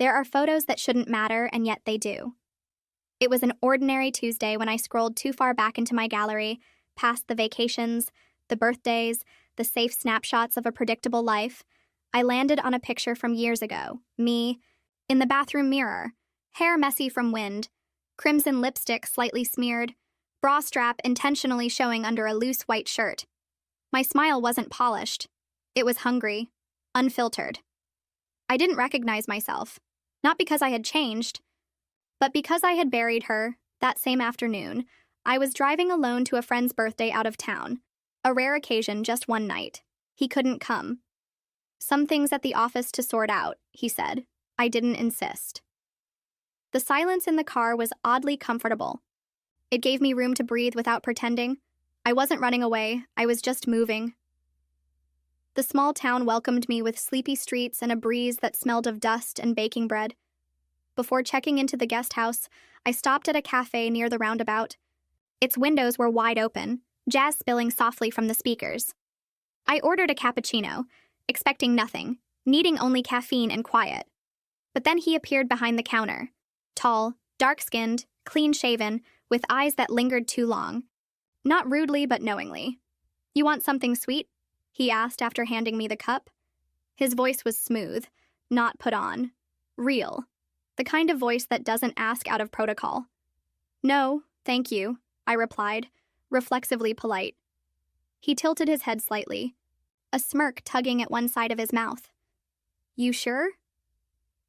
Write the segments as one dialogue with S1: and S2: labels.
S1: There are photos that shouldn't matter, and yet they do. It was an ordinary Tuesday when I scrolled too far back into my gallery, past the vacations, the birthdays, the safe snapshots of a predictable life. I landed on a picture from years ago, me, in the bathroom mirror, hair messy from wind, crimson lipstick slightly smeared, bra strap intentionally showing under a loose white shirt. My smile wasn't polished. It was hungry, unfiltered. I didn't recognize myself, not because I had changed, but because I had buried her. That same afternoon, I was driving alone to a friend's birthday out of town, a rare occasion, just one night. He couldn't come. Some things at the office to sort out, he said. I didn't insist. The silence in the car was oddly comfortable. It gave me room to breathe without pretending. I wasn't running away, I was just moving. The small town welcomed me with sleepy streets and a breeze that smelled of dust and baking bread. Before checking into the guest house, I stopped at a cafe near the roundabout. Its windows were wide open, jazz spilling softly from the speakers. I ordered a cappuccino, expecting nothing, needing only caffeine and quiet. But then he appeared behind the counter, tall, dark-skinned, clean-shaven, with eyes that lingered too long. Not rudely, but knowingly. "You want something sweet?" he asked after handing me the cup. His voice was smooth, not put on. Real. The kind of voice that doesn't ask out of protocol. "No, thank you," I replied, reflexively polite. He tilted his head slightly, a smirk tugging at one side of his mouth. "You sure?"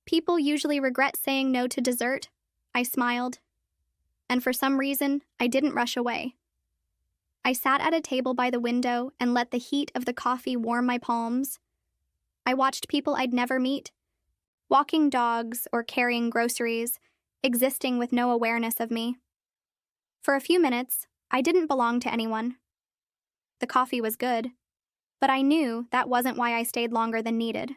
S1: "People usually regret saying no to dessert," I smiled. And for some reason, I didn't rush away. I sat at a table by the window and let the heat of the coffee warm my palms. I watched people I'd never meet, walking dogs or carrying groceries, existing with no awareness of me. For a few minutes, I didn't belong to anyone. The coffee was good, but I knew that wasn't why I stayed longer than needed.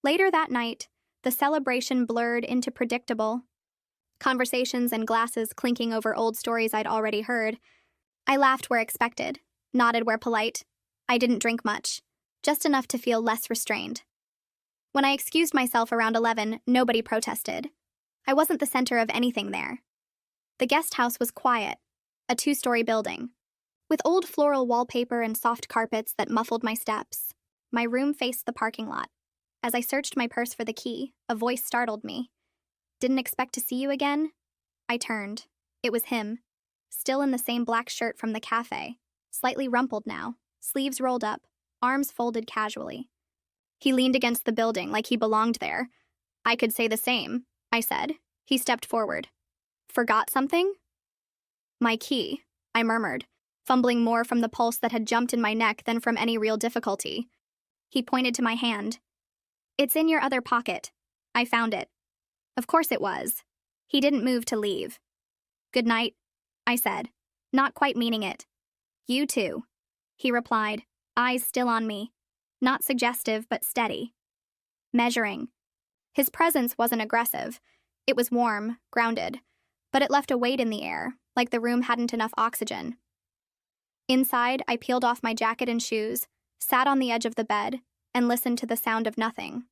S1: Later that night, the celebration blurred into predictable. Conversations and glasses clinking over old stories I'd already heard. I laughed where expected, nodded where polite. I didn't drink much, just enough to feel less restrained. When I excused myself around 11, nobody protested. I wasn't the center of anything there. The guest house was quiet, a 2-story building, with old floral wallpaper and soft carpets that muffled my steps. My room faced the parking lot. As I searched my purse for the key, a voice startled me. "Didn't expect to see you again?" I turned. It was him, still in the same black shirt from the cafe, slightly rumpled now, sleeves rolled up, arms folded casually. He leaned against the building like he belonged there. "I could say the same," I said. He stepped forward. "Forgot something?" "My key," I murmured, fumbling more from the pulse that had jumped in my neck than from any real difficulty. He pointed to my hand. "It's in your other pocket. I found it." Of course it was. He didn't move to leave. "Good night," I said, not quite meaning it. "You too," he replied, eyes still on me. Not suggestive, but steady. Measuring. His presence wasn't aggressive. It was warm, grounded, but it left a weight in the air, like the room hadn't enough oxygen. Inside, I peeled off my jacket and shoes, sat on the edge of the bed, and listened to the sound of nothing.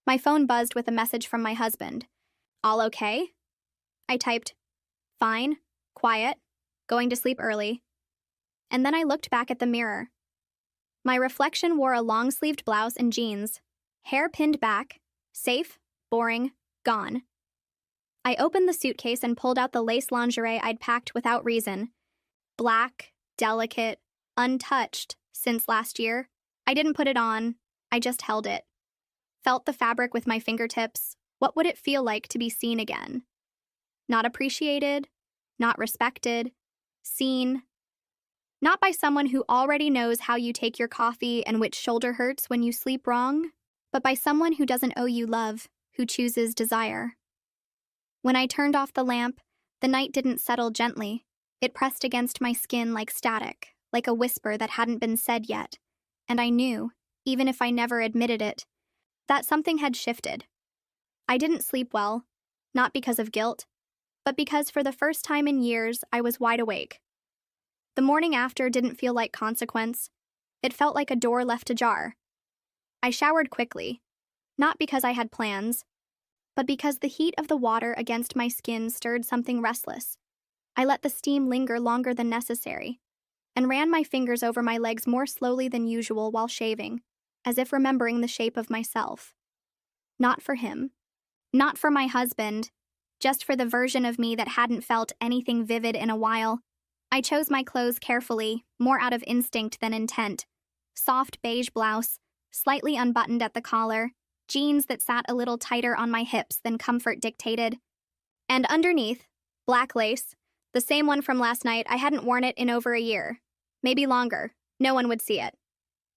S1: My phone buzzed with a message from my husband. "All okay?" I typed, "Fine, quiet, going to sleep early." And then I looked back at the mirror. My reflection wore a long-sleeved blouse and jeans, hair pinned back, safe, boring, gone. I opened the suitcase and pulled out the lace lingerie I'd packed without reason. Black, delicate, untouched since last year. I didn't put it on, I just held it. Felt the fabric with my fingertips. What would it feel like to be seen again? Not appreciated, not respected, seen. Not by someone who already knows how you take your coffee and which shoulder hurts when you sleep wrong, but by someone who doesn't owe you love, who chooses desire. When I turned off the lamp, the night didn't settle gently. It pressed against my skin like static, like a whisper that hadn't been said yet. And I knew, even if I never admitted it, that something had shifted. I didn't sleep well, not because of guilt, but because for the first time in years I was wide awake. The morning after didn't feel like consequence. It felt like a door left ajar. I showered quickly, Not because I had plans, but because the heat of the water against my skin stirred something restless. I let the steam linger longer than necessary, and ran my fingers over my legs more slowly than usual while shaving, as if remembering the shape of myself. Not for him. Not for my husband. Just for the version of me that hadn't felt anything vivid in a while. I chose my clothes carefully, more out of instinct than intent. Soft beige blouse, slightly unbuttoned at the collar, jeans that sat a little tighter on my hips than comfort dictated. And underneath, black lace, the same one from last night. I hadn't worn it in over a year. Maybe longer. No one would see it.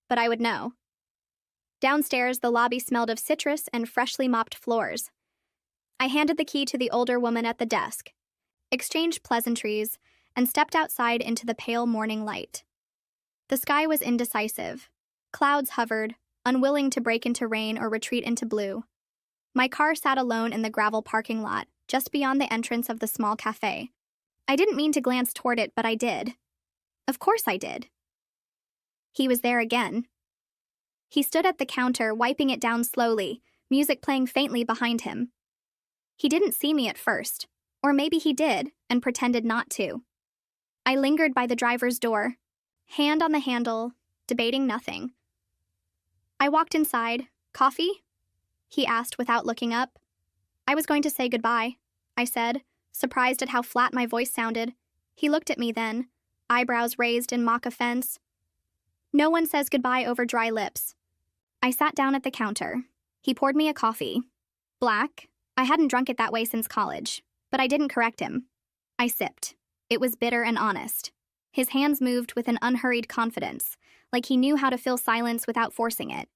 S1: But I would know. Downstairs, the lobby smelled of citrus and freshly mopped floors. I handed the key to the older woman at the desk, exchanged pleasantries, and stepped outside into the pale morning light. The sky was indecisive. Clouds hovered, unwilling to break into rain or retreat into blue. My car sat alone in the gravel parking lot, just beyond the entrance of the small cafe. I didn't mean to glance toward it, but I did. Of course I did. He was there again. He stood at the counter, wiping it down slowly, music playing faintly behind him. He didn't see me at first, or maybe he did, and pretended not to. I lingered by the driver's door, hand on the handle, debating nothing. I walked inside. Coffee? He asked without looking up. I was going to say goodbye, I said, surprised at how flat my voice sounded. He looked at me then, eyebrows raised in mock offense. No one says goodbye over dry lips. I sat down at the counter. He poured me a coffee. Black. I hadn't drunk it that way since college, but I didn't correct him. I sipped. It was bitter and honest. His hands moved with an unhurried confidence, like he knew how to fill silence without forcing it.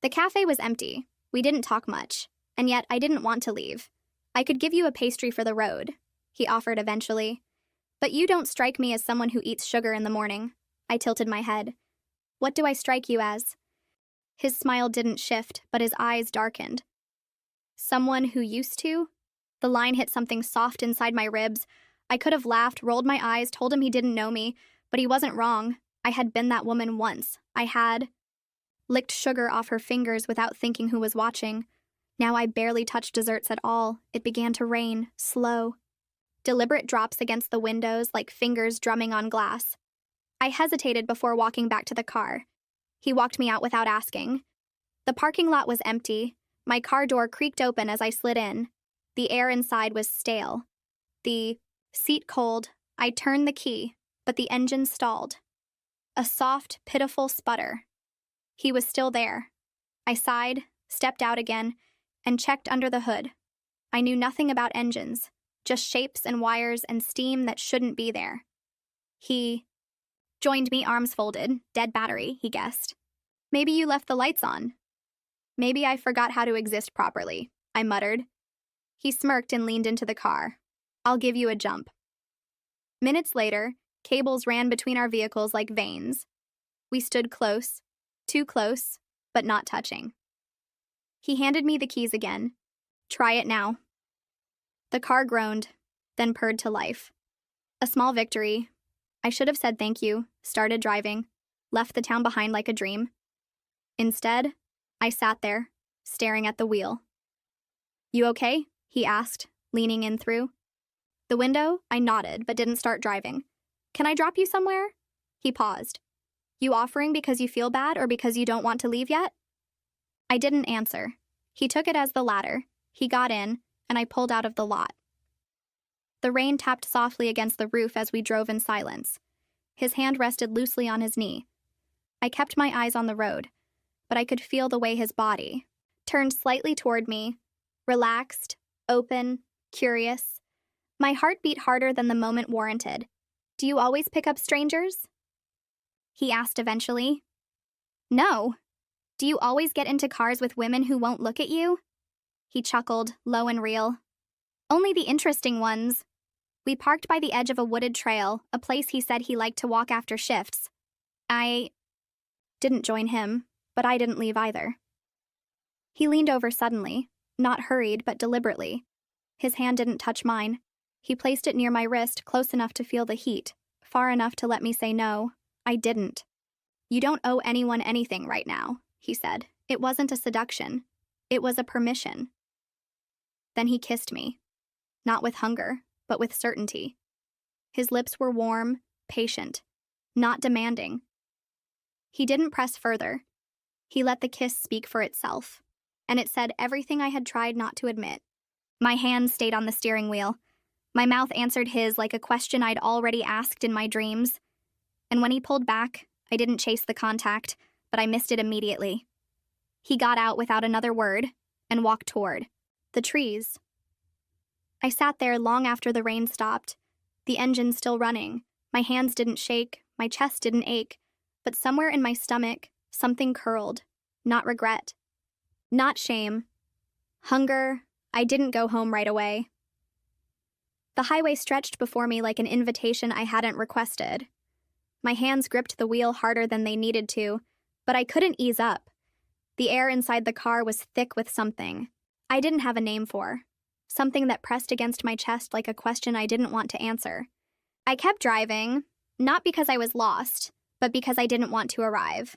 S1: The cafe was empty. We didn't talk much, and yet I didn't want to leave. I could give you a pastry for the road, he offered eventually. But you don't strike me as someone who eats sugar in the morning. I tilted my head. What do I strike you as? His smile didn't shift, but his eyes darkened. Someone who used to? The line hit something soft inside my ribs. I could have laughed, rolled my eyes, told him he didn't know me, but he wasn't wrong. I had been that woman once. I had licked sugar off her fingers without thinking who was watching. Now I barely touched desserts at all. It began to rain, slow. Deliberate drops against the windows like fingers drumming on glass. I hesitated before walking back to the car. He walked me out without asking. The parking lot was empty. My car door creaked open as I slid in. The air inside was stale. The seat cold. I turned the key, but the engine stalled. A soft, pitiful sputter. He was still there. I sighed, stepped out again, and checked under the hood. I knew nothing about engines, just shapes and wires and steam that shouldn't be there. He joined me, arms folded, dead battery, he guessed. Maybe you left the lights on. Maybe I forgot how to exist properly, I muttered. He smirked and leaned into the car. I'll give you a jump. Minutes later, cables ran between our vehicles like veins. We stood close, too close, but not touching. He handed me the keys again. Try it now. The car groaned, then purred to life. A small victory. I should have said thank you, started driving, left the town behind like a dream. Instead, I sat there, staring at the wheel. You okay? He asked, leaning in through. The window, I nodded, but didn't start driving. Can I drop you somewhere? He paused. You offering because you feel bad or because you don't want to leave yet? I didn't answer. He took it as the latter. He got in, and I pulled out of the lot. The rain tapped softly against the roof as we drove in silence. His hand rested loosely on his knee. I kept my eyes on the road, but I could feel the way his body turned slightly toward me, relaxed, open, curious. My heart beat harder than the moment warranted. Do you always pick up strangers? He asked eventually. No. Do you always get into cars with women who won't look at you? He chuckled, low and real. Only the interesting ones. We parked by the edge of a wooded trail, a place he said he liked to walk after shifts. I didn't join him, but I didn't leave either. He leaned over suddenly, not hurried but deliberately. His hand didn't touch mine. He placed it near my wrist, close enough to feel the heat, far enough to let me say no. I didn't. You don't owe anyone anything right now, he said. It wasn't a seduction. It was a permission. Then he kissed me, not with hunger, but with certainty. His lips were warm, patient, not demanding. He didn't press further. He let the kiss speak for itself, and it said everything I had tried not to admit. My hand stayed on the steering wheel. My mouth answered his like a question I'd already asked in my dreams. And when he pulled back, I didn't chase the contact, but I missed it immediately. He got out without another word and walked toward the trees. I sat there long after the rain stopped, the engine still running. My hands didn't shake, my chest didn't ache, but somewhere in my stomach, something curled. Not regret. Not shame. Hunger. I didn't go home right away. The highway stretched before me like an invitation I hadn't requested. My hands gripped the wheel harder than they needed to, but I couldn't ease up. The air inside the car was thick with something I didn't have a name for, something that pressed against my chest like a question I didn't want to answer. I kept driving, not because I was lost, but because I didn't want to arrive.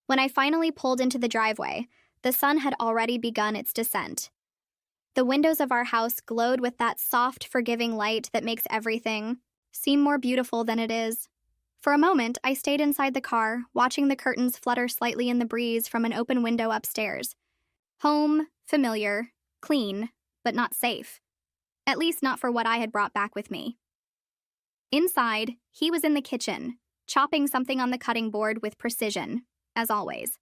S1: When I finally pulled into the driveway, the sun had already begun its descent. The windows of our house glowed with that soft, forgiving light that makes everything seem more beautiful than it is. For a moment, I stayed inside the car, watching the curtains flutter slightly in the breeze from an open window upstairs. Home, familiar, clean, but not safe. At least not for what I had brought back with me. Inside, he was in the kitchen, chopping something on the cutting board with precision, as always.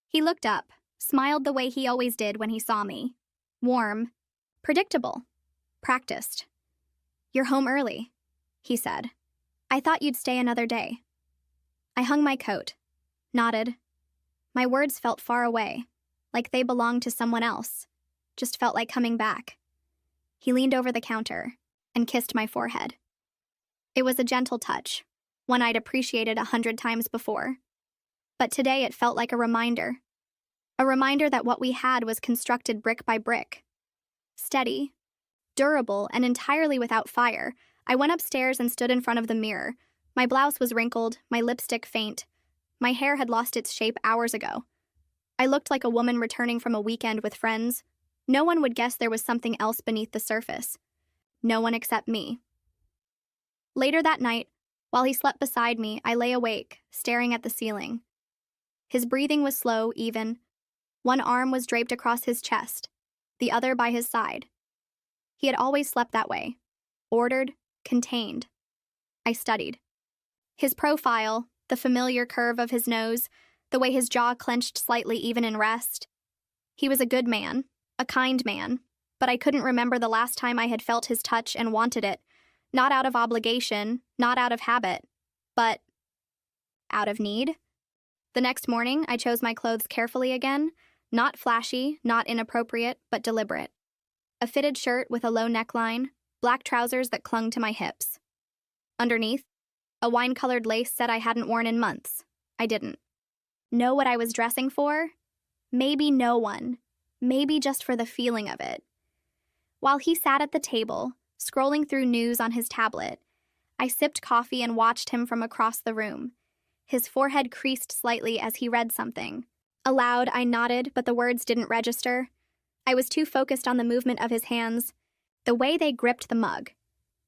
S1: He looked up, smiled the way he always did when he saw me. Warm, predictable, practiced. "You're home early," he said. "I thought you'd stay another day." I hung my coat, nodded. My words felt far away, like they belonged to someone else, just felt like coming back. He leaned over the counter and kissed my forehead. It was a gentle touch, one I'd appreciated 100 times before. But today it felt like a reminder that what we had was constructed brick by brick. Steady, durable, and entirely without fire, I went upstairs and stood in front of the mirror. My blouse was wrinkled, my lipstick faint. My hair had lost its shape hours ago. I looked like a woman returning from a weekend with friends. No one would guess there was something else beneath the surface. No one except me. Later that night, while he slept beside me, I lay awake, staring at the ceiling. His breathing was slow, even. One arm was draped across his chest, the other by his side. He had always slept that way, ordered, contained. I studied. His profile, the familiar curve of his nose, the way his jaw clenched slightly even in rest. He was a good man, a kind man, but I couldn't remember the last time I had felt his touch and wanted it, not out of obligation, not out of habit, but out of need. The next morning, I chose my clothes carefully again, not flashy, not inappropriate, but deliberate. A fitted shirt with a low neckline, black trousers that clung to my hips. Underneath, a wine-colored lace set I hadn't worn in months. I didn't. Know what I was dressing for? Maybe no one. Maybe just for the feeling of it. While he sat at the table, scrolling through news on his tablet, I sipped coffee and watched him from across the room. His forehead creased slightly as he read something. Aloud, I nodded, but the words didn't register. I was too focused on the movement of his hands, the way they gripped the mug.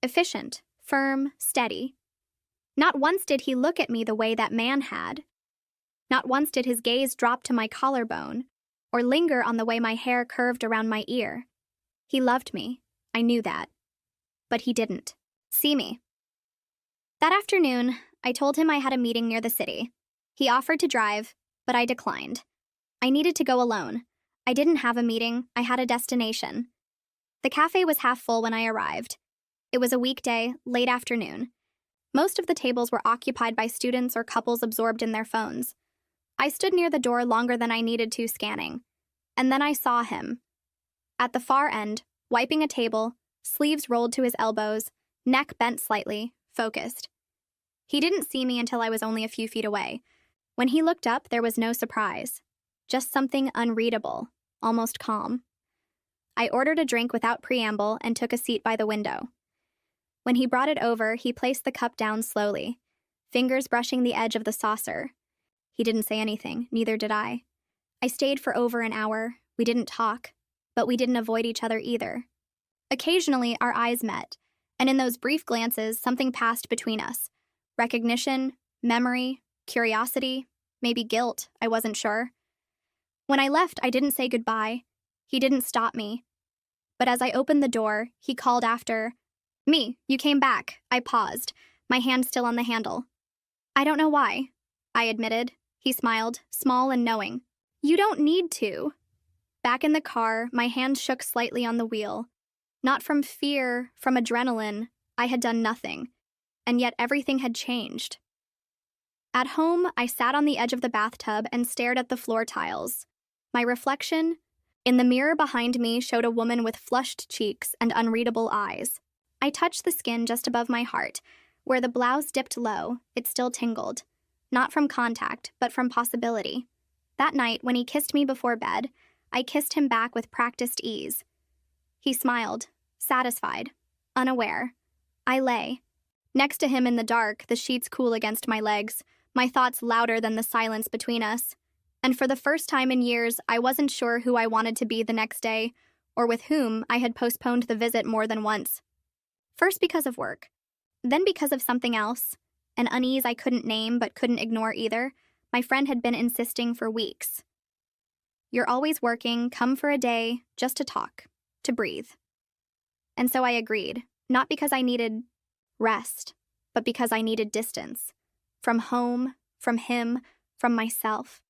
S1: Efficient, firm, steady. Not once did he look at me the way that man had. Not once did his gaze drop to my collarbone, or linger on the way my hair curved around my ear. He loved me, I knew that. But he didn't see me. That afternoon, I told him I had a meeting near the city. He offered to drive, but I declined. I needed to go alone. I didn't have a meeting, I had a destination. The cafe was half full when I arrived. It was a weekday, late afternoon. Most of the tables were occupied by students or couples absorbed in their phones. I stood near the door longer than I needed to, scanning. And then I saw him. At the far end, wiping a table, sleeves rolled to his elbows, neck bent slightly, focused. He didn't see me until I was only a few feet away. When he looked up, there was no surprise. Just something unreadable, almost calm. I ordered a drink without preamble and took a seat by the window. When he brought it over, he placed the cup down slowly, fingers brushing the edge of the saucer. He didn't say anything, neither did I. I stayed for over an hour. We didn't talk, but we didn't avoid each other either. Occasionally, our eyes met, and in those brief glances, something passed between us. Recognition, memory, curiosity, maybe guilt, I wasn't sure. When I left, I didn't say goodbye. He didn't stop me. But as I opened the door, he called after, "Me, you came back." I paused, my hand still on the handle. "I don't know why," I admitted. He smiled, small and knowing. "You don't need to." Back in the car, my hand shook slightly on the wheel. Not from fear, from adrenaline. I had done nothing, and yet everything had changed. At home, I sat on the edge of the bathtub and stared at the floor tiles. My reflection in the mirror behind me showed a woman with flushed cheeks and unreadable eyes. I touched the skin just above my heart. Where the blouse dipped low, it still tingled. Not from contact, but from possibility. That night, when he kissed me before bed, I kissed him back with practiced ease. He smiled, satisfied, unaware. I lay. Next to him in the dark, the sheets cool against my legs, my thoughts louder than the silence between us. And for the first time in years, I wasn't sure who I wanted to be the next day, or with whom I had postponed the visit more than once. First because of work, then because of something else, an unease I couldn't name but couldn't ignore either. My friend had been insisting for weeks. "You're always working, come for a day, just to talk, to breathe." And so I agreed, not because I needed rest, but because I needed distance. From home, from him, from myself.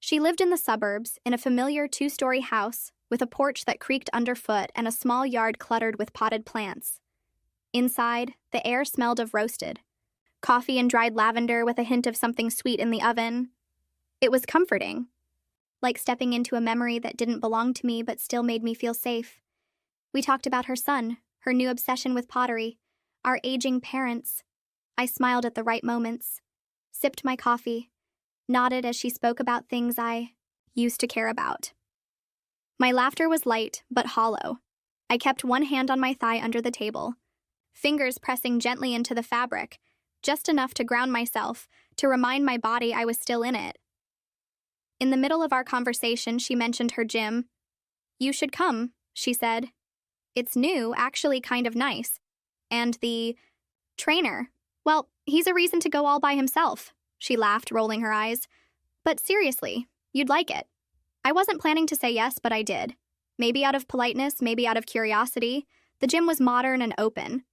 S1: She lived in the suburbs, in a familiar 2-story house, with a porch that creaked underfoot and a small yard cluttered with potted plants. Inside, the air smelled of roasted coffee and dried lavender with a hint of something sweet in the oven. It was comforting, like stepping into a memory that didn't belong to me but still made me feel safe. We talked about her son, her new obsession with pottery, our aging parents. I smiled at the right moments, sipped my coffee, nodded as she spoke about things I used to care about. My laughter was light but hollow. I kept one hand on my thigh under the table, fingers pressing gently into the fabric, just enough to ground myself, to remind my body I was still in it. In the middle of our conversation, she mentioned her gym. "You should come," she said. "It's new, actually kind of nice. And the trainer, well, he's a reason to go all by himself." She laughed, rolling her eyes. "But seriously, you'd like it." I wasn't planning to say yes, but I did. Maybe out of politeness, maybe out of curiosity. The gym was modern and open,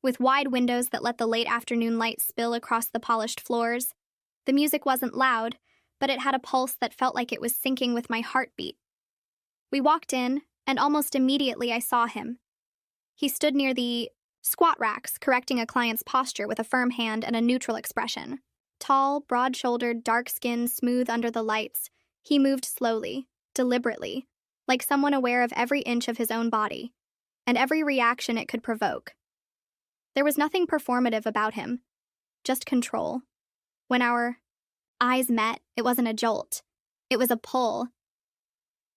S1: with wide windows that let the late afternoon light spill across the polished floors. The music wasn't loud, but it had a pulse that felt like it was syncing with my heartbeat. We walked in, and almost immediately I saw him. He stood near the squat racks, correcting a client's posture with a firm hand and a neutral expression. Tall, broad-shouldered, dark-skinned, smooth under the lights, he moved slowly, deliberately, like someone aware of every inch of his own body, and every reaction it could provoke. There was nothing performative about him, just control. When our eyes met, it wasn't a jolt. It was a pull.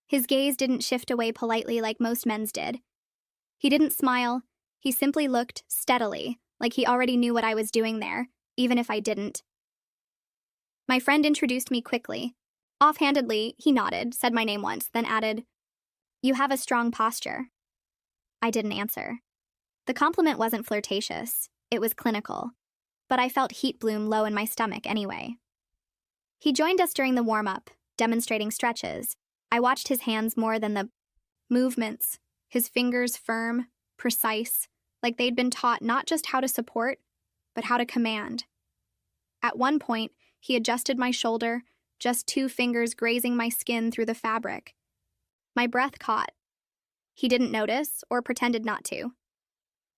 S1: His gaze didn't shift away politely like most men's did. He didn't smile. He simply looked steadily, like he already knew what I was doing there, even if I didn't. My friend introduced me quickly. Offhandedly, he nodded, said my name once, then added, "You have a strong posture." I didn't answer. The compliment wasn't flirtatious. It was clinical. But I felt heat bloom low in my stomach anyway. He joined us during the warm-up, demonstrating stretches. I watched his hands more than the movements, his fingers firm, precise, like they'd been taught not just how to support, but how to command. At one point, he adjusted my shoulder, just 2 fingers grazing my skin through the fabric. My breath caught. He didn't notice or pretended not to.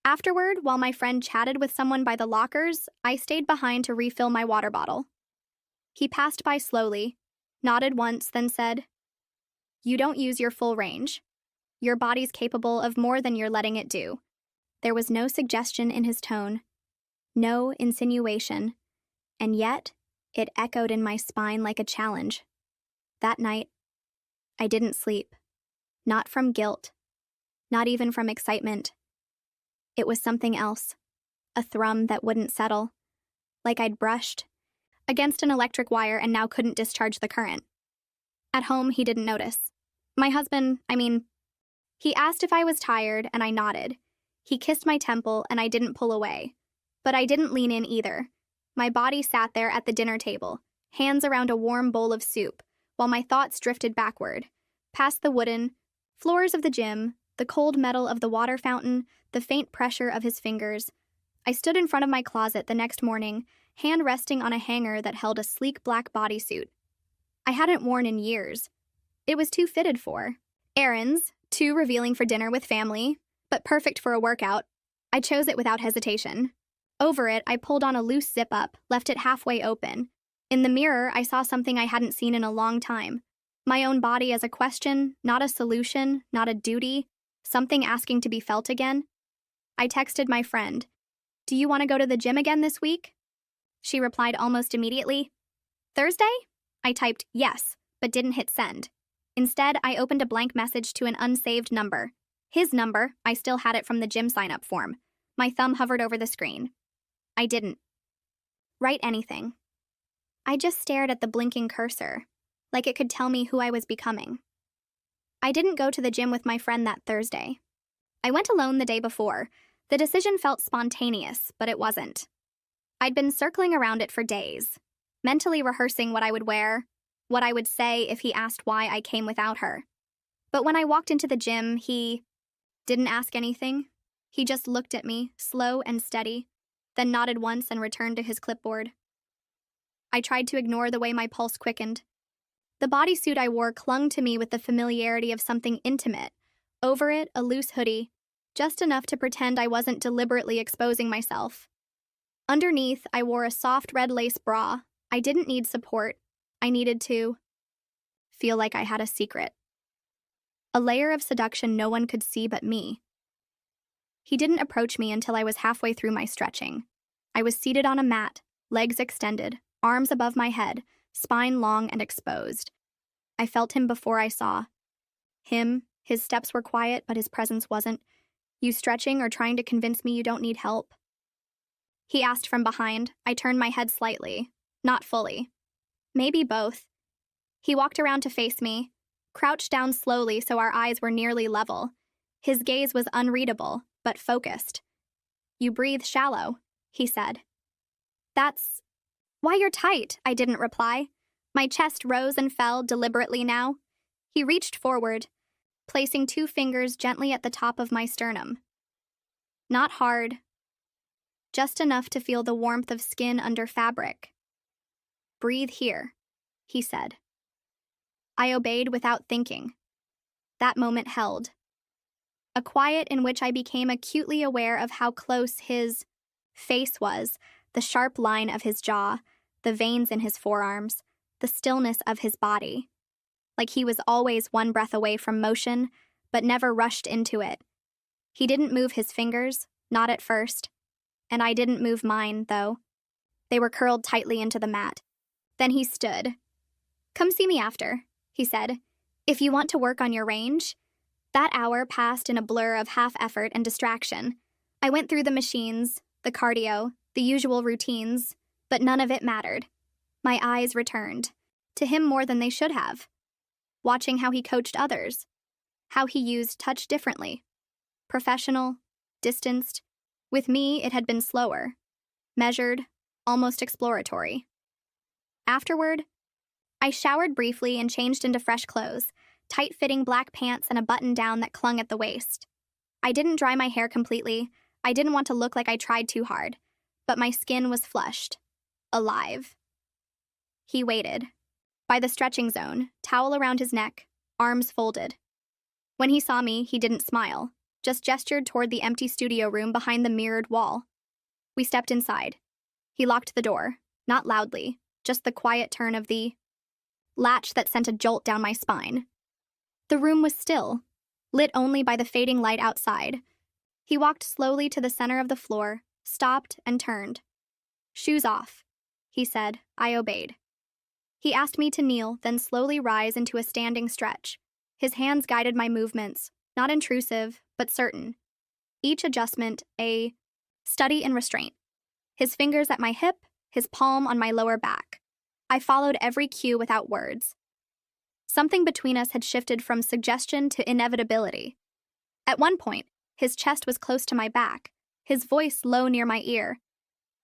S1: Afterward, while my friend chatted with someone by the lockers, I stayed behind to refill my water bottle. He passed by slowly, nodded once, then said, "You don't use your full range. Your body's capable of more than you're letting it do." There was no suggestion in his tone, no insinuation, and yet it echoed in my spine like a challenge. That night, I didn't sleep. Not from guilt, not even from excitement. It was something else, a thrum that wouldn't settle, like I'd brushed against an electric wire and now couldn't discharge the current. At home, he didn't notice. My husband, he asked if I was tired, and I nodded. He kissed my temple, and I didn't pull away. But I didn't lean in either. My body sat there at the dinner table, hands around a warm bowl of soup, while my thoughts drifted backward, past the wooden floors of the gym, the cold metal of the water fountain, the faint pressure of his fingers. I stood in front of my closet the next morning, hand resting on a hanger that held a sleek black bodysuit I hadn't worn in years. It was too fitted for errands, too revealing for dinner with family, but perfect for a workout. I chose it without hesitation. Over it, I pulled on a loose zip-up, left it halfway open. In the mirror, I saw something I hadn't seen in a long time. My own body as a question, not a solution, not a duty, something asking to be felt again. I texted my friend, "Do you want to go to the gym again this week?" She replied almost immediately, "Thursday?" I typed yes, but didn't hit send. Instead, I opened a blank message to an unsaved number. His number, I still had it from the gym sign-up form. My thumb hovered over the screen. I didn't write anything. I just stared at the blinking cursor, like it could tell me who I was becoming. I didn't go to the gym with my friend that Thursday. I went alone the day before. The decision felt spontaneous, but it wasn't. I'd been circling around it for days, mentally rehearsing what I would wear, what I would say if he asked why I came without her. But when I walked into the gym, he didn't ask anything. He just looked at me, slow and steady, then nodded once and returned to his clipboard. I tried to ignore the way my pulse quickened. The bodysuit I wore clung to me with the familiarity of something intimate. Over it, a loose hoodie, just enough to pretend I wasn't deliberately exposing myself. Underneath, I wore a soft red lace bra. I didn't need support. I needed to feel like I had a secret. A layer of seduction no one could see but me. He didn't approach me until I was halfway through my stretching. I was seated on a mat, legs extended, arms above my head, spine long and exposed. I felt him before I saw him. His steps were quiet, but his presence wasn't. "You stretching or trying to convince me you don't need help?" He asked from behind. I turned my head slightly, not fully. Maybe both. He walked around to face me, crouched down slowly so our eyes were nearly level. His gaze was unreadable, but focused. "You breathe shallow," he said. "That's why you're tight," I didn't reply. My chest rose and fell deliberately now. He reached forward, placing 2 fingers gently at the top of my sternum. Not hard, just enough to feel the warmth of skin under fabric. "Breathe here," he said. I obeyed without thinking. That moment held a quiet in which I became acutely aware of how close his face was, the sharp line of his jaw, the veins in his forearms, the stillness of his body. Like he was always one breath away from motion, but never rushed into it. He didn't move his fingers, not at first. And I didn't move mine, though. They were curled tightly into the mat. Then he stood. "Come see me after," he said, "if you want to work on your range." That hour passed in a blur of half-effort and distraction. I went through the machines, the cardio, the usual routines, but none of it mattered. My eyes returned, to him more than they should have, watching how he coached others, how he used touch differently. Professional, distanced. With me, it had been slower, measured, almost exploratory. Afterward, I showered briefly and changed into fresh clothes, tight-fitting black pants and a button-down that clung at the waist. I didn't dry my hair completely. I didn't want to look like I tried too hard, but my skin was flushed, alive. He waited, by the stretching zone, towel around his neck, arms folded. When he saw me, he didn't smile, just gestured toward the empty studio room behind the mirrored wall. We stepped inside. He locked the door, not loudly, just the quiet turn of the latch that sent a jolt down my spine. The room was still, lit only by the fading light outside. He walked slowly to the center of the floor, stopped and turned. "Shoes off," he said. I obeyed. He asked me to kneel, then slowly rise into a standing stretch. His hands guided my movements, not intrusive, but certain. Each adjustment a study in restraint. His fingers at my hip, his palm on my lower back. I followed every cue without words. Something between us had shifted from suggestion to inevitability. At one point, his chest was close to my back, his voice low near my ear.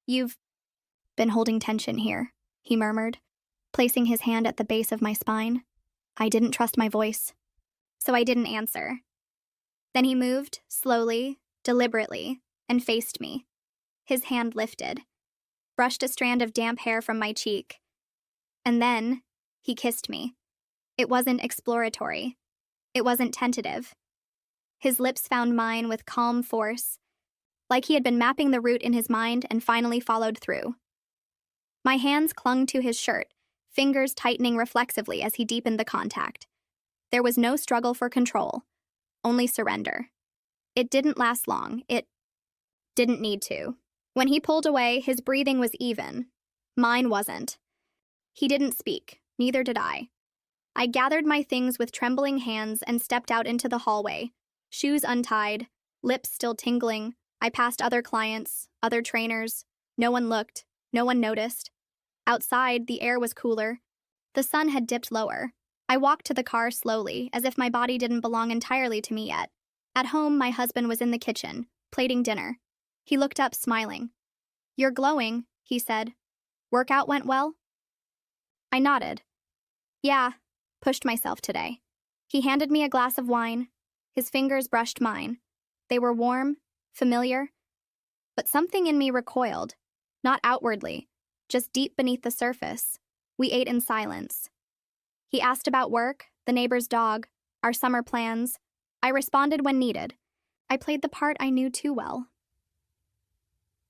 S1: "You've been holding tension here," he murmured, placing his hand at the base of my spine. I didn't trust my voice, so I didn't answer. Then he moved, slowly, deliberately, and faced me. His hand lifted, brushed a strand of damp hair from my cheek, and then he kissed me. It wasn't exploratory. It wasn't tentative. His lips found mine with calm force, like he had been mapping the route in his mind and finally followed through. My hands clung to his shirt, fingers tightening reflexively as he deepened the contact. There was no struggle for control, only surrender. It didn't last long. It didn't need to. When he pulled away, his breathing was even. Mine wasn't. He didn't speak, neither did I. I gathered my things with trembling hands and stepped out into the hallway, shoes untied, lips still tingling. I passed other clients, other trainers. No one looked. No one noticed. Outside, the air was cooler. The sun had dipped lower. I walked to the car slowly, as if my body didn't belong entirely to me yet. At home, my husband was in the kitchen, plating dinner. He looked up, smiling. "You're glowing," he said. "Workout went well?" I nodded. "Yeah, pushed myself today." He handed me a glass of wine. His fingers brushed mine. They were warm, familiar, but something in me recoiled, not outwardly, just deep beneath the surface. We ate in silence. He asked about work, the neighbor's dog, our summer plans. I responded when needed. I played the part I knew too well.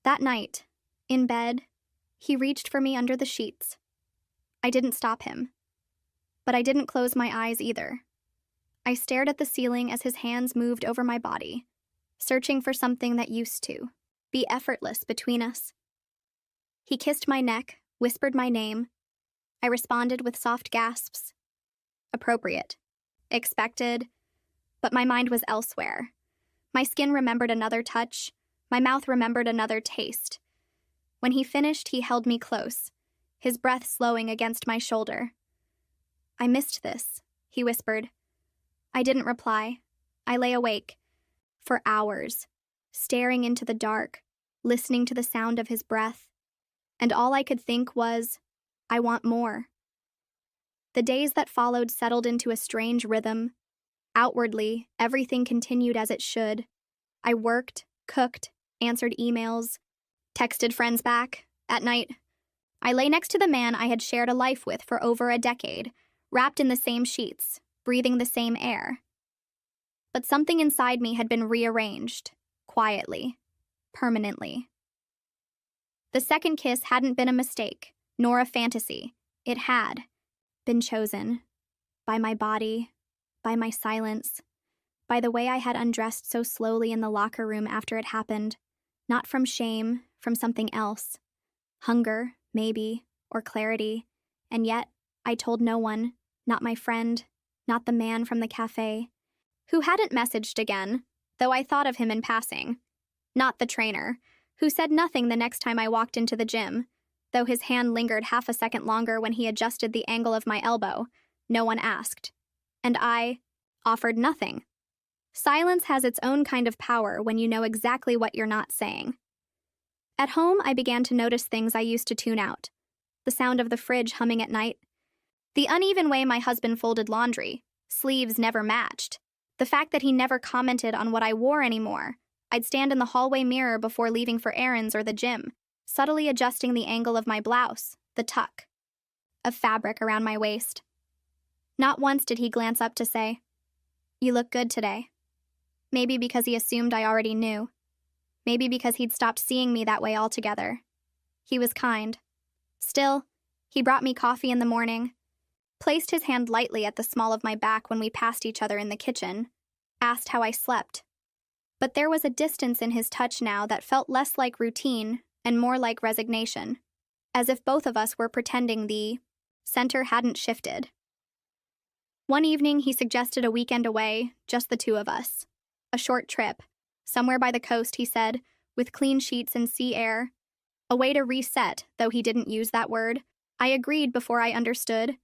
S1: That night, in bed, he reached for me under the sheets. I didn't stop him, but I didn't close my eyes either. I stared at the ceiling as his hands moved over my body, searching for something that used to be effortless between us. He kissed my neck, whispered my name. I responded with soft gasps. Appropriate. Expected. But my mind was elsewhere. My skin remembered another touch. My mouth remembered another taste. When he finished, he held me close, his breath slowing against my shoulder. "I missed this," he whispered. I didn't reply. I lay awake, for hours, staring into the dark, listening to the sound of his breath. And all I could think was, I want more. The days that followed settled into a strange rhythm. Outwardly, everything continued as it should. I worked, cooked, answered emails, texted friends back. At night, I lay next to the man I had shared a life with for over a decade, wrapped in the same sheets, breathing the same air. But something inside me had been rearranged, quietly, permanently. The second kiss hadn't been a mistake, nor a fantasy. It had been chosen. By my body, by my silence, by the way I had undressed so slowly in the locker room after it happened. Not from shame, from something else. Hunger, maybe, or clarity. And yet, I told no one, not my friend, not the man from the cafe, who hadn't messaged again, though I thought of him in passing. Not the trainer, who said nothing the next time I walked into the gym, though his hand lingered half a second longer when he adjusted the angle of my elbow. No one asked. And I offered nothing. Silence has its own kind of power when you know exactly what you're not saying. At home, I began to notice things I used to tune out. The sound of the fridge humming at night. The uneven way my husband folded laundry. Sleeves never matched. The fact that he never commented on what I wore anymore. I'd stand in the hallway mirror before leaving for errands or the gym, subtly adjusting the angle of my blouse, the tuck of fabric around my waist. Not once did he glance up to say, "You look good today." Maybe because he assumed I already knew. Maybe because he'd stopped seeing me that way altogether. He was kind. Still, he brought me coffee in the morning, placed his hand lightly at the small of my back when we passed each other in the kitchen, asked how I slept. But there was a distance in his touch now that felt less like routine and more like resignation, as if both of us were pretending the center hadn't shifted. One evening, he suggested a weekend away, just the two of us. A short trip, somewhere by the coast, he said, with clean sheets and sea air. A way to reset, though he didn't use that word. I agreed before I understood.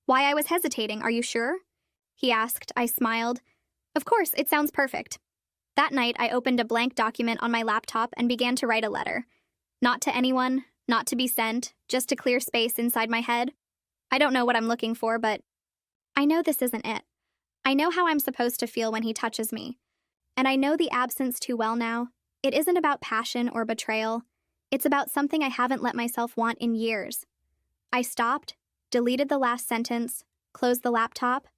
S1: Why I was hesitating, are you sure? He asked. I smiled. Of course, it sounds perfect. That night, I opened a blank document on my laptop and began to write a letter. Not to anyone, not to be sent, just to clear space inside my head. I don't know what I'm looking for, but I know this isn't it. I know how I'm supposed to feel when he touches me. And I know the absence too well now. It isn't about passion or betrayal. It's about something I haven't let myself want in years. I stopped, deleted the last sentence, closed the laptop.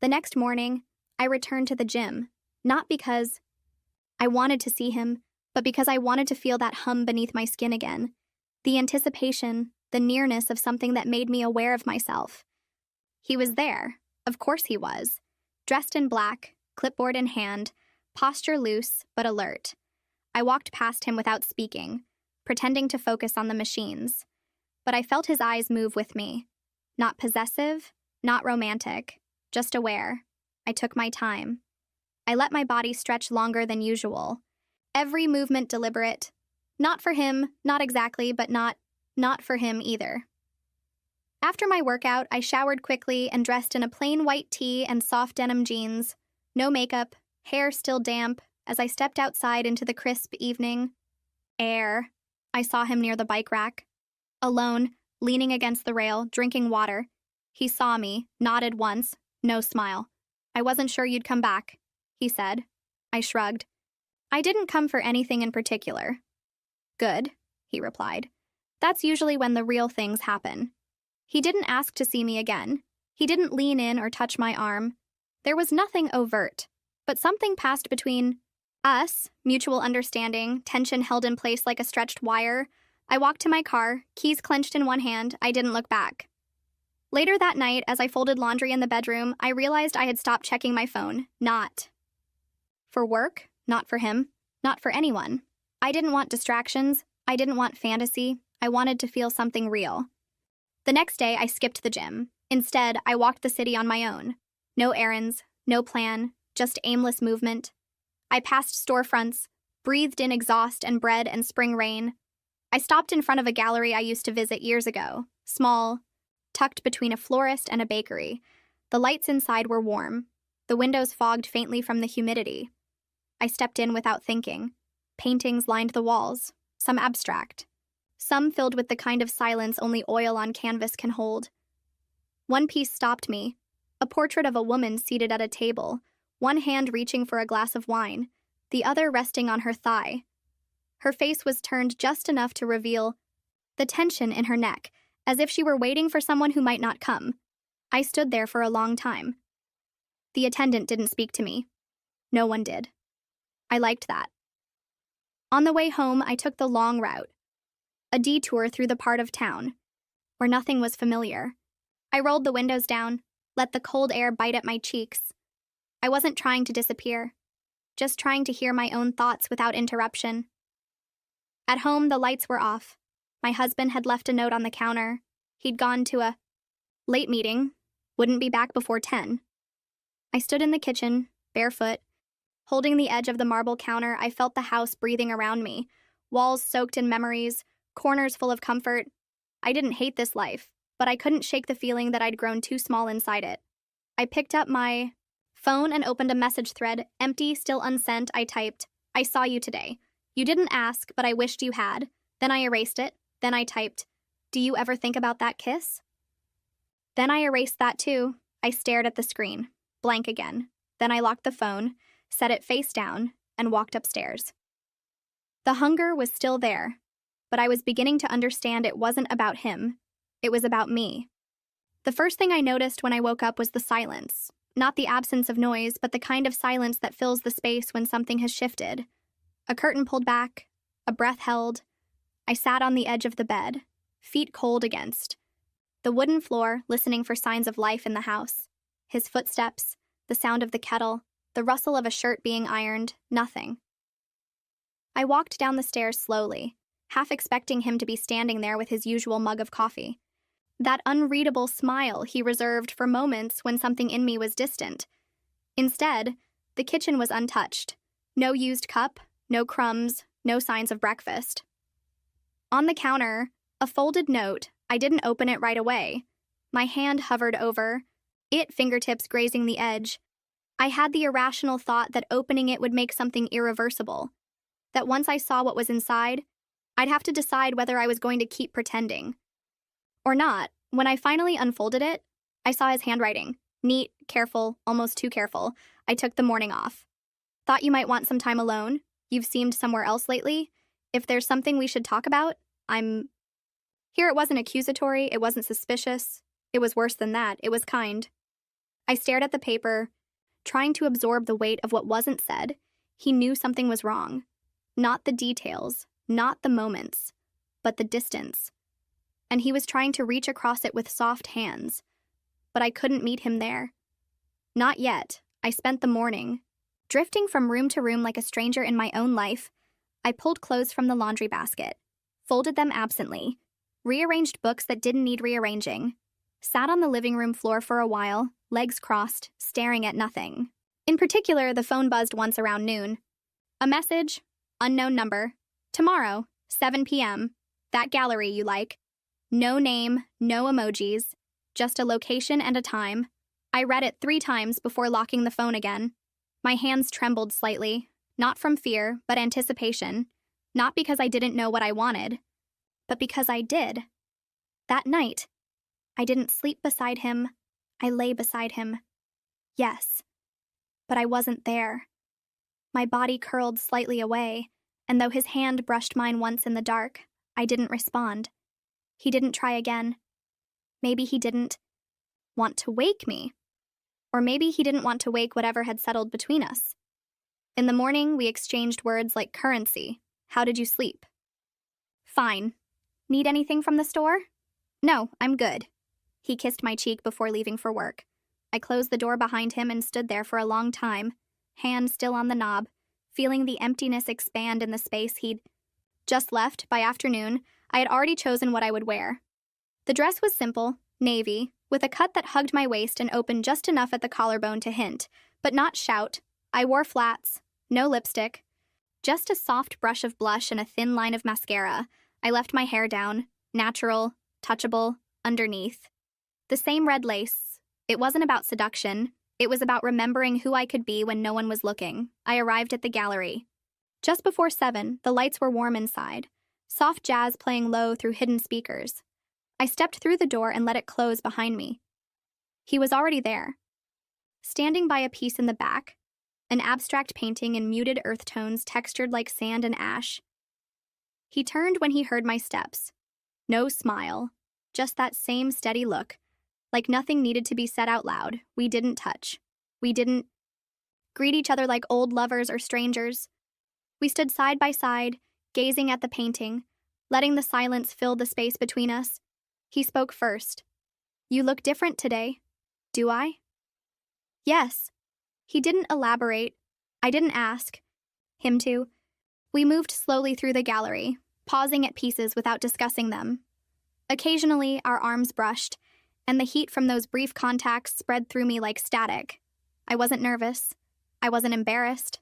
S1: The next morning, I returned to the gym, not because I wanted to see him, but because I wanted to feel that hum beneath my skin again. The anticipation, the nearness of something that made me aware of myself. He was there. Of course he was. Dressed in black, clipboard in hand, posture loose but alert. I walked past him without speaking, pretending to focus on the machines. But I felt his eyes move with me. Not possessive, not romantic, just aware. I took my time. I let my body stretch longer than usual. Every movement deliberate. Not for him, not exactly, but not for him either. After my workout, I showered quickly and dressed in a plain white tee and soft denim jeans. No makeup, hair still damp, as I stepped outside into the crisp evening air. I saw him near the bike rack. Alone, leaning against the rail, drinking water. He saw me, nodded once, no smile. I wasn't sure you'd come back, he said. I shrugged. I didn't come for anything in particular. Good, he replied. That's usually when the real things happen. He didn't ask to see me again. He didn't lean in or touch my arm. There was nothing overt, but something passed between us, mutual understanding, tension held in place like a stretched wire. I walked to my car, keys clenched in one hand. I didn't look back. Later that night, as I folded laundry in the bedroom, I realized I had stopped checking my phone. Not for work, not for him, not for anyone. I didn't want distractions. I didn't want fantasy. I wanted to feel something real. The next day, I skipped the gym. Instead, I walked the city on my own. No errands, no plan, just aimless movement. I passed storefronts, breathed in exhaust and bread and spring rain. I stopped in front of a gallery I used to visit years ago, small, tucked between a florist and a bakery. The lights inside were warm, the windows fogged faintly from the humidity. I stepped in without thinking. Paintings lined the walls, some abstract, some filled with the kind of silence only oil on canvas can hold. One piece stopped me, a portrait of a woman seated at a table, one hand reaching for a glass of wine, the other resting on her thigh. Her face was turned just enough to reveal the tension in her neck, as if she were waiting for someone who might not come. I stood there for a long time. The attendant didn't speak to me. No one did. I liked that. On the way home, I took the long route, a detour through the part of town where nothing was familiar. I rolled the windows down, let the cold air bite at my cheeks. I wasn't trying to disappear, just trying to hear my own thoughts without interruption. At home, the lights were off. My husband had left a note on the counter. He'd gone to a late meeting, wouldn't be back before 10. I stood in the kitchen, barefoot. Holding the edge of the marble counter, I felt the house breathing around me, walls soaked in memories, corners full of comfort. I didn't hate this life, but I couldn't shake the feeling that I'd grown too small inside it. I picked up my phone and opened a message thread, empty, still unsent. I typed, "I saw you today. You didn't ask, but I wished you had." Then I erased it. Then I typed, "Do you ever think about that kiss?" Then I erased that too. I stared at the screen, blank again. Then I locked the phone, set it face down, and walked upstairs. The hunger was still there, but I was beginning to understand it wasn't about him. It was about me. The first thing I noticed when I woke up was the silence. Not the absence of noise, but the kind of silence that fills the space when something has shifted. A curtain pulled back, a breath held. I sat on the edge of the bed, feet cold against the wooden floor, listening for signs of life in the house. His footsteps, the sound of the kettle, the rustle of a shirt being ironed, nothing. I walked down the stairs slowly, half expecting him to be standing there with his usual mug of coffee. That unreadable smile he reserved for moments when something in me was distant. Instead, the kitchen was untouched. No used cup, no crumbs, no signs of breakfast. On the counter, a folded note. I didn't open it right away. My hand hovered over it, fingertips grazing the edge. I had the irrational thought that opening it would make something irreversible, that once I saw what was inside, I'd have to decide whether I was going to keep pretending or not. When I finally unfolded it, I saw his handwriting. Neat, careful, almost too careful. I took the morning off. Thought you might want some time alone. You've seemed somewhere else lately. If there's something we should talk about, I'm... Here it wasn't accusatory, it wasn't suspicious. It was worse than that, it was kind. I stared at the paper, trying to absorb the weight of what wasn't said. He knew something was wrong. Not the details, not the moments, but the distance. And he was trying to reach across it with soft hands. But I couldn't meet him there. Not yet. I spent the morning. Drifting from room to room like a stranger in my own life, I pulled clothes from the laundry basket, folded them absently, rearranged books that didn't need rearranging, sat on the living room floor for a while, legs crossed, staring at nothing. In particular, the phone buzzed once around noon. A message, unknown number, tomorrow, 7 p.m., that gallery you like. No name, no emojis, just a location and a time. I read it 3 times before locking the phone again. My hands trembled slightly, not from fear, but anticipation. Not because I didn't know what I wanted, but because I did. That night, I didn't sleep beside him. I lay beside him. Yes, but I wasn't there. My body curled slightly away, and though his hand brushed mine once in the dark, I didn't respond. He didn't try again. Maybe he didn't want to wake me. Or maybe he didn't want to wake whatever had settled between us. In the morning, we exchanged words like currency. How did you sleep? Fine. Need anything from the store? No, I'm good. He kissed my cheek before leaving for work. I closed the door behind him and stood there for a long time, hand still on the knob, feeling the emptiness expand in the space he'd just left. By afternoon, I had already chosen what I would wear. The dress was simple, navy, with a cut that hugged my waist and opened just enough at the collarbone to hint, but not shout. I wore flats, no lipstick, just a soft brush of blush and a thin line of mascara. I left my hair down, natural, touchable, underneath. The same red lace. It wasn't about seduction. It was about remembering who I could be when no one was looking. I arrived at the gallery. Just before 7, the lights were warm inside, soft jazz playing low through hidden speakers. I stepped through the door and let it close behind me. He was already there. Standing by a piece in the back, an abstract painting in muted earth tones textured like sand and ash. He turned when he heard my steps. No smile, just that same steady look, like nothing needed to be said out loud. We didn't touch. We didn't greet each other like old lovers or strangers. We stood side by side, gazing at the painting, letting the silence fill the space between us. He spoke first. You look different today. Do I? Yes. He didn't elaborate. I didn't ask him to. We moved slowly through the gallery, pausing at pieces without discussing them. Occasionally, our arms brushed, and the heat from those brief contacts spread through me like static. I wasn't nervous. I wasn't embarrassed.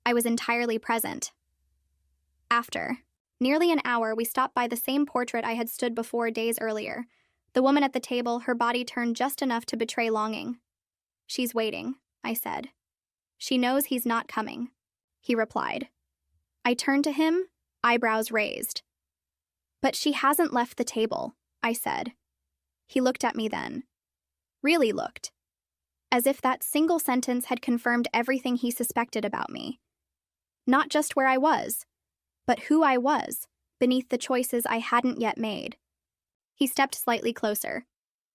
S1: I was entirely present. After nearly an hour, we stopped by the same portrait I had stood before days earlier. The woman at the table, her body turned just enough to betray longing. She's waiting, I said. She knows he's not coming, he replied. I turned to him, eyebrows raised. But she hasn't left the table, I said. He looked at me then. Really looked. As if that single sentence had confirmed everything he suspected about me. Not just where I was, but who I was, beneath the choices I hadn't yet made. He stepped slightly closer.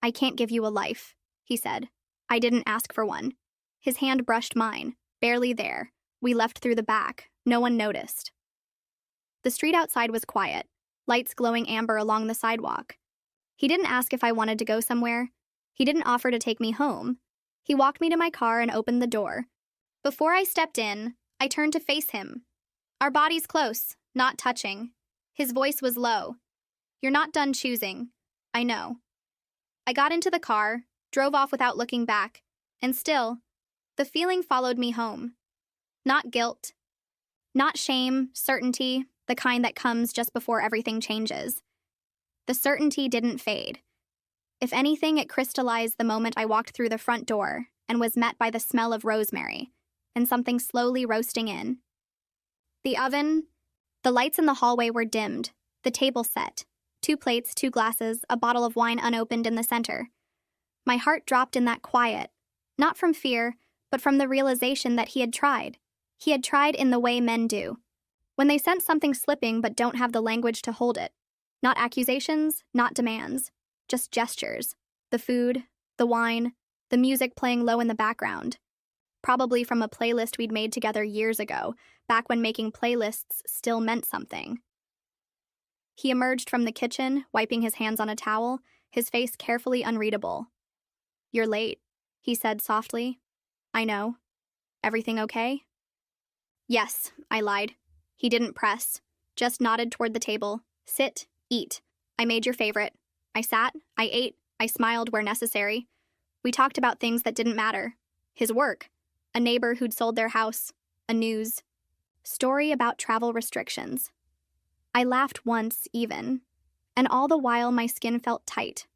S1: I can't give you a life, he said. I didn't ask for one. His hand brushed mine, barely there. We left through the back. No one noticed. The street outside was quiet, lights glowing amber along the sidewalk. He didn't ask if I wanted to go somewhere. He didn't offer to take me home. He walked me to my car and opened the door. Before I stepped in, I turned to face him. Our bodies close, not touching. His voice was low. You're not done choosing. I know. I got into the car, drove off without looking back, and still, the feeling followed me home. Not guilt. Not shame, certainty, the kind that comes just before everything changes. The certainty didn't fade. If anything, it crystallized the moment I walked through the front door and was met by the smell of rosemary and something slowly roasting in. The lights in the hallway were dimmed, the table set, 2 plates, 2 glasses, a bottle of wine unopened in the center. My heart dropped in that quiet, not from fear, but from the realization that he had tried. He had tried in the way men do, when they sense something slipping but don't have the language to hold it. Not accusations, not demands, just gestures. The food, the wine, the music playing low in the background. Probably from a playlist we'd made together years ago, back when making playlists still meant something. He emerged from the kitchen, wiping his hands on a towel, his face carefully unreadable. "You're late," he said softly. "I know. Everything okay?" "Yes," I lied. He didn't press, just nodded toward the table. "Sit, eat. I made your favorite." I sat, I ate, I smiled where necessary. We talked about things that didn't matter. His work, a neighbor who'd sold their house, a news story about travel restrictions. I laughed once, even, and all the while my skin felt tight.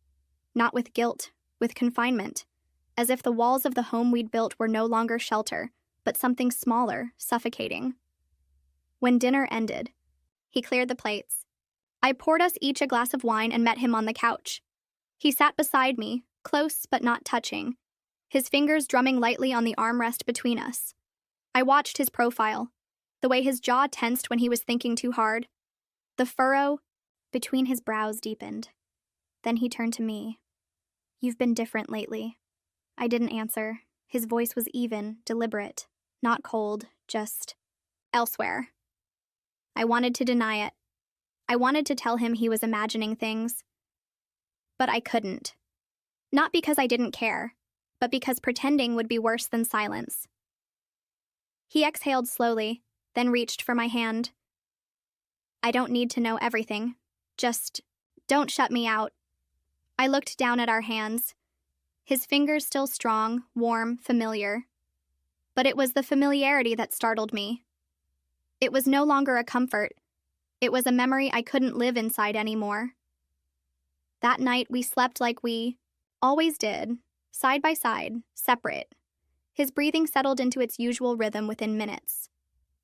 S1: Not with guilt, with confinement, as if the walls of the home we'd built were no longer shelter, but something smaller, suffocating. When dinner ended, he cleared the plates. I poured us each a glass of wine and met him on the couch. He sat beside me, close but not touching, his fingers drumming lightly on the armrest between us. I watched his profile, the way his jaw tensed when he was thinking too hard. The furrow between his brows deepened. Then he turned to me. "You've been different lately." I didn't answer. His voice was even, deliberate, not cold, just elsewhere. I wanted to deny it. I wanted to tell him he was imagining things. But I couldn't. Not because I didn't care, but because pretending would be worse than silence. He exhaled slowly, then reached for my hand. "I don't need to know everything. Just don't shut me out." I looked down at our hands. His fingers still strong, warm, familiar. But it was the familiarity that startled me. It was no longer a comfort. It was a memory I couldn't live inside anymore. That night we slept like we always did, side by side, separate. His breathing settled into its usual rhythm within minutes.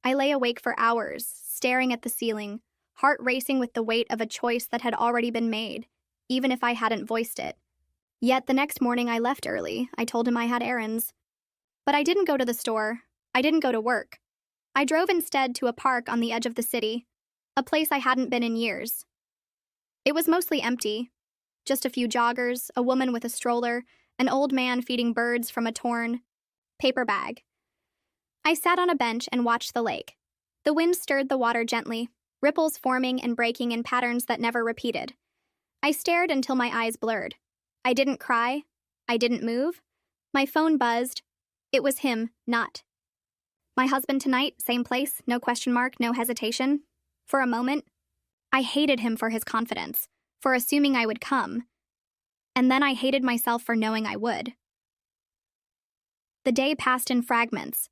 S1: I lay awake for hours, staring at the ceiling, heart racing with the weight of a choice that had already been made, even if I hadn't voiced it. Yet the next morning I left early. I told him I had errands. But I didn't go to the store. I didn't go to work. I drove instead to a park on the edge of the city, a place I hadn't been in years. It was mostly empty. Just a few joggers, a woman with a stroller, an old man feeding birds from a torn paper bag. I sat on a bench and watched the lake. The wind stirred the water gently, ripples forming and breaking in patterns that never repeated. I stared until my eyes blurred. I didn't cry. I didn't move. My phone buzzed. It was him, not. "My husband tonight, same place, no question mark, no hesitation." For a moment, I hated him for his confidence, for assuming I would come. And then I hated myself for knowing I would. The day passed in fragments.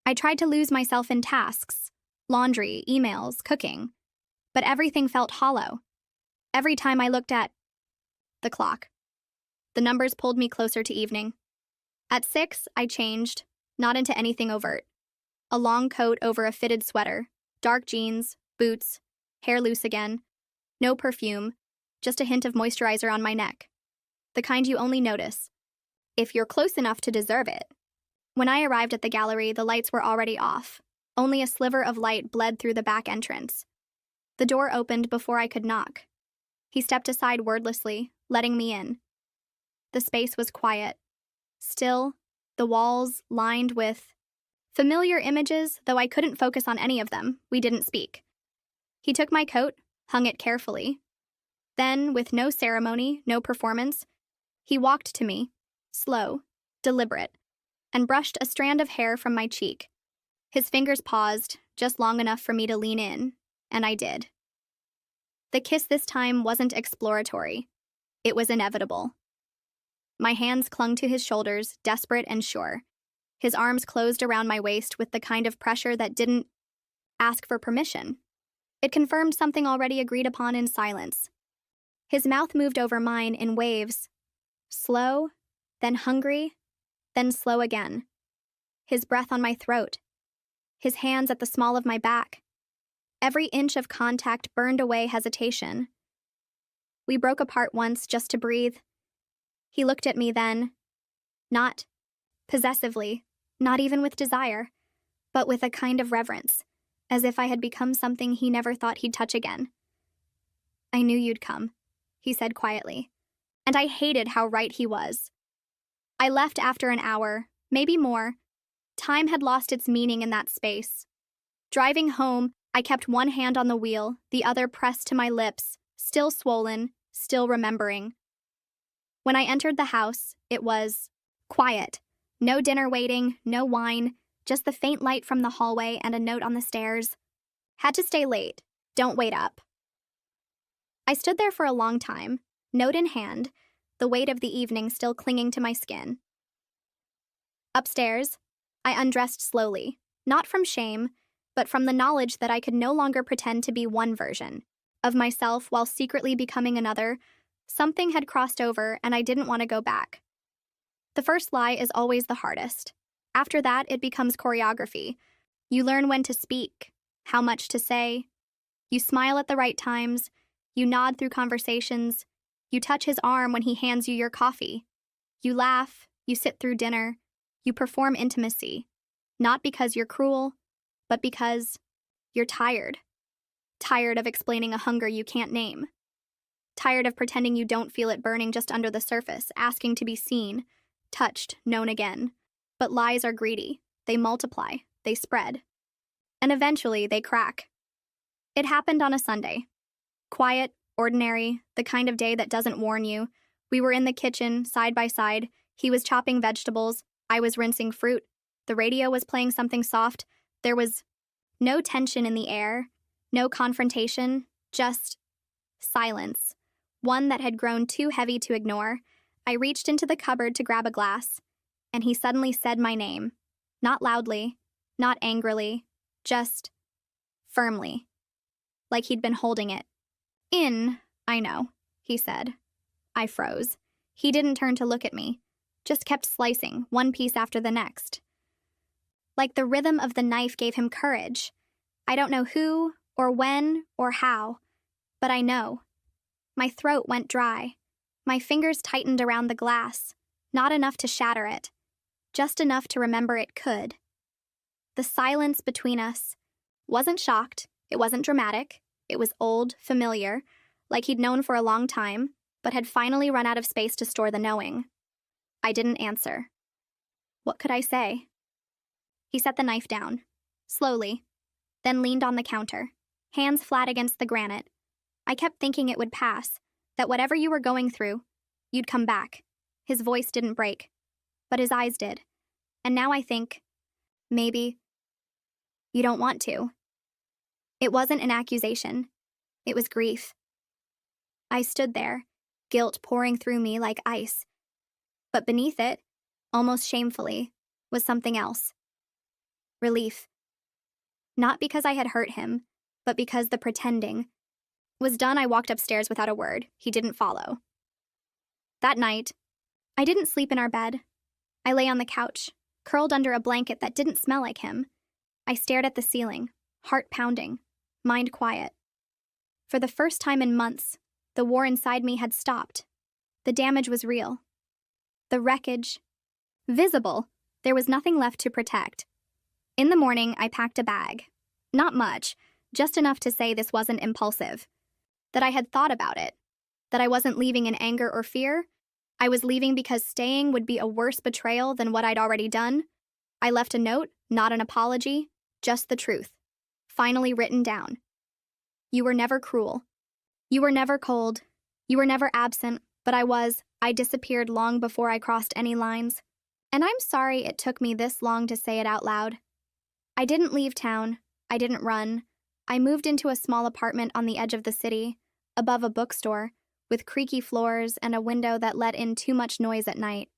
S1: I tried to lose myself in tasks, laundry, emails, cooking, but everything felt hollow. Every time I looked at the clock, the numbers pulled me closer to evening. At 6, I changed, not into anything overt. A long coat over a fitted sweater, dark jeans, boots, hair loose again, no perfume, just a hint of moisturizer on my neck. The kind you only notice if you're close enough to deserve it. When I arrived at the gallery, the lights were already off. Only a sliver of light bled through the back entrance. The door opened before I could knock. He stepped aside wordlessly, letting me in. The space was quiet. Still, the walls lined with familiar images, though I couldn't focus on any of them. We didn't speak. He took my coat, hung it carefully. Then, with no ceremony, no performance, he walked to me, slow, deliberate, and brushed a strand of hair from my cheek. His fingers paused, just long enough for me to lean in, and I did. The kiss this time wasn't exploratory. It was inevitable. My hands clung to his shoulders, desperate and sure. His arms closed around my waist with the kind of pressure that didn't ask for permission. It confirmed something already agreed upon in silence. His mouth moved over mine in waves. Slow, then hungry, then slow again. His breath on my throat. His hands at the small of my back. Every inch of contact burned away hesitation. We broke apart once just to breathe. He looked at me then, not possessively, not even with desire, but with a kind of reverence, as if I had become something he never thought he'd touch again. "I knew you'd come," he said quietly, and I hated how right he was. I left after an hour, maybe more. Time had lost its meaning in that space. Driving home, I kept one hand on the wheel, the other pressed to my lips, still swollen, still remembering. When I entered the house, it was quiet. No dinner waiting, no wine, just the faint light from the hallway and a note on the stairs. "Had to stay late. Don't wait up." I stood there for a long time, note in hand, the weight of the evening still clinging to my skin. Upstairs, I undressed slowly, not from shame, but from the knowledge that I could no longer pretend to be one version of myself while secretly becoming another. Something had crossed over, and I didn't want to go back. The first lie is always the hardest. After that, it becomes choreography. You learn when to speak, how much to say. You smile at the right times. You nod through conversations. You touch his arm when he hands you your coffee. You laugh. You sit through dinner. You perform intimacy. Not because you're cruel, but because you're tired. Tired of explaining a hunger you can't name. Tired of pretending you don't feel it burning just under the surface, asking to be seen, touched, known again. But lies are greedy. They multiply. They spread. And eventually, they crack. It happened on a Sunday. Quiet, ordinary, the kind of day that doesn't warn you. We were in the kitchen, side by side. He was chopping vegetables. I was rinsing fruit. The radio was playing something soft. There was no tension in the air, no confrontation, just silence. One that had grown too heavy to ignore. I reached into the cupboard to grab a glass, and he suddenly said my name. Not loudly, not angrily, just firmly, like he'd been holding it. I know, he said. I froze. He didn't turn to look at me, just kept slicing, one piece after the next. Like the rhythm of the knife gave him courage. I don't know who, or when, or how, but I know. My throat went dry. My fingers tightened around the glass, not enough to shatter it, just enough to remember it could. The silence between us wasn't shocked, it wasn't dramatic, it was old, familiar, like he'd known for a long time, but had finally run out of space to store the knowing. I didn't answer. What could I say? He set the knife down, slowly, then leaned on the counter, hands flat against the granite. I kept thinking it would pass, that whatever you were going through, you'd come back. His voice didn't break, but his eyes did. And now I think, maybe, you don't want to. It wasn't an accusation. It was grief. I stood there, guilt pouring through me like ice. But beneath it, almost shamefully, was something else. Relief. Not because I had hurt him, but because the pretending was done. I walked upstairs without a word. He didn't follow. That night, I didn't sleep in our bed. I lay on the couch, curled under a blanket that didn't smell like him. I stared at the ceiling, heart pounding, mind quiet. For the first time in months, the war inside me had stopped. The damage was real. The wreckage, visible. There was nothing left to protect. In the morning, I packed a bag. Not much, just enough to say this wasn't impulsive. That I had thought about it. That I wasn't leaving in anger or fear. I was leaving because staying would be a worse betrayal than what I'd already done. I left a note, not an apology, just the truth. Finally written down. You were never cruel. You were never cold. You were never absent, but I disappeared long before I crossed any lines. And I'm sorry it took me this long to say it out loud. I didn't leave town. I didn't run. I moved into a small apartment on the edge of the city, above a bookstore, with creaky floors and a window that let in too much noise at night.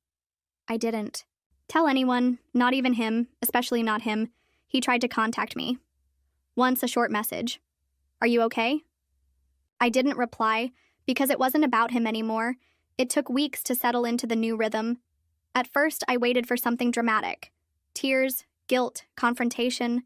S1: I didn't tell anyone, not even him, especially not him. He tried to contact me. Once a short message. Are you okay? I didn't reply Because it wasn't about him anymore, it took weeks to settle into the new rhythm. At first, I waited for something dramatic. Tears, guilt, confrontation,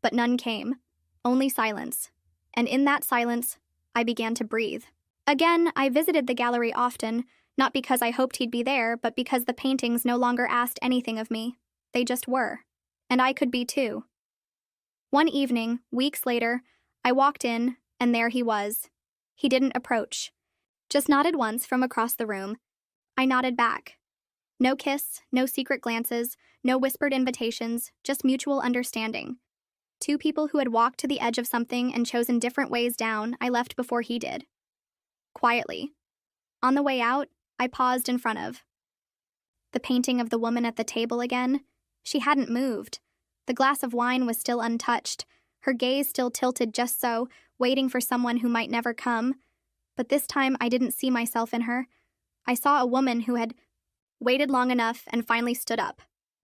S1: but none came. Only silence. And in that silence, I began to breathe. Again, I visited the gallery often, not because I hoped he'd be there, but because the paintings no longer asked anything of me. They just were. And I could be too. One evening, weeks later, I walked in, and there he was. He didn't approach. Just nodded once from across the room. I nodded back. No kiss, no secret glances, no whispered invitations, just mutual understanding. Two people who had walked to the edge of something and chosen different ways down, I left before he did. Quietly. On the way out, I paused in front of the painting of the woman at the table again. She hadn't moved. The glass of wine was still untouched, her gaze still tilted just so, waiting for someone who might never come. But this time I didn't see myself in her. I saw a woman who had waited long enough and finally stood up.